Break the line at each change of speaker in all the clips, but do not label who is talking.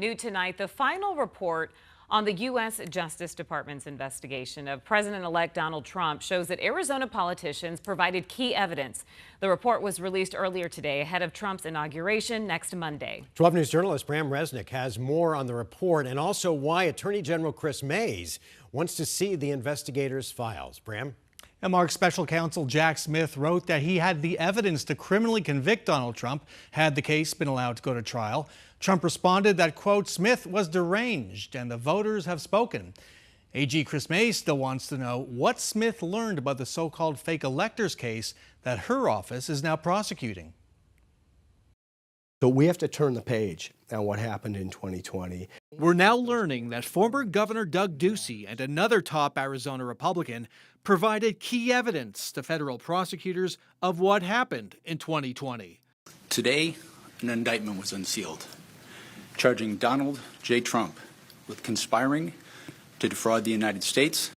New tonight, the final report on the U.S. Justice Department's investigation of President-elect Donald Trump shows that Arizona politicians provided key evidence. The report was released earlier today ahead of Trump's inauguration next Monday.
12 News journalist Bram Resnick has more on the report and also why Attorney General Chris Mays wants to see the investigators' files. Bram?
And Mark Special Counsel Jack Smith wrote that he had the evidence to criminally convict Donald Trump had the case been allowed to go to trial. Trump responded that, quote, Smith was deranged and the voters have spoken. AG Chris Mays still wants to know what Smith learned about the so-called fake electors case that her office is now prosecuting.
So we have to turn the page on what happened in 2020.
We're now learning that former Governor Doug Ducey and another top Arizona Republican provided key evidence to federal prosecutors of what happened in 2020.
Today, an indictment was unsealed, charging Donald J. Trump with conspiring to defraud the United States.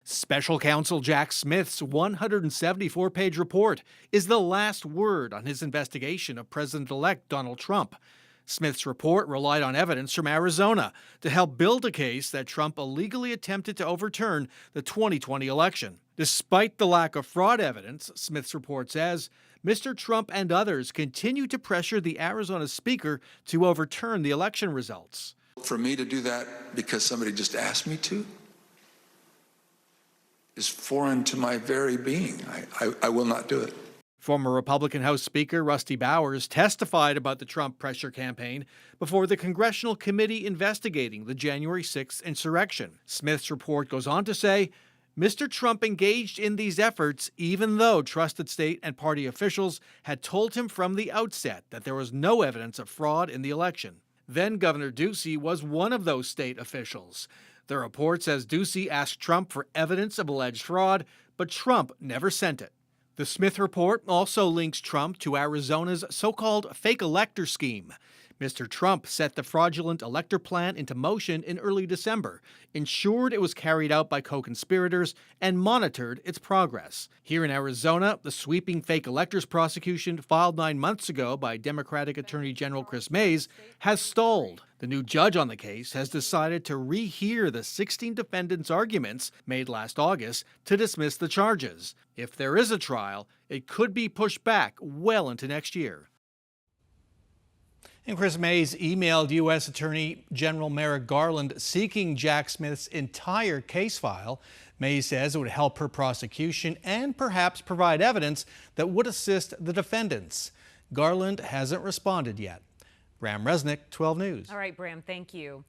Special Counsel Jack Smith's 174-page report is the last word on his investigation of President-elect Donald Trump. Smith's report relied on evidence from Arizona to help build a case that Trump illegally attempted to overturn the 2020 election. Despite the lack of fraud evidence, Smith's report says, Mr. Trump and others continue to pressure the Arizona speaker to overturn the election results.
For me to do that because somebody just asked me to is foreign to my very being. I will not do it.
Former Republican House Speaker Rusty Bowers testified about the Trump pressure campaign before the congressional committee investigating the January 6th insurrection. Smith's report goes on to say, Mr. Trump engaged in these efforts even though trusted state and party officials had told him from the outset that there was no evidence of fraud in the election. Then Governor Ducey was one of those state officials. The report says Ducey asked Trump for evidence of alleged fraud, but Trump never sent it. The Smith report also links Trump to Arizona's so-called fake elector scheme. Mr. Trump set the fraudulent elector plan into motion in early December, ensured it was carried out by co-conspirators, and monitored its progress. Here in Arizona, the sweeping fake electors prosecution filed 9 months ago by Democratic Attorney General Chris Mays has stalled. The new judge on the case has decided to rehear the 16 defendants' arguments made last August to dismiss the charges. If there is a trial, it could be pushed back well into next year.
And Chris Mays emailed U.S. Attorney General Merrick Garland seeking Jack Smith's entire case file. Mays says it would help her prosecution and perhaps provide evidence that would assist the defendants. Garland hasn't responded yet. Bram Resnick, 12 News.
All right, Bram, thank you.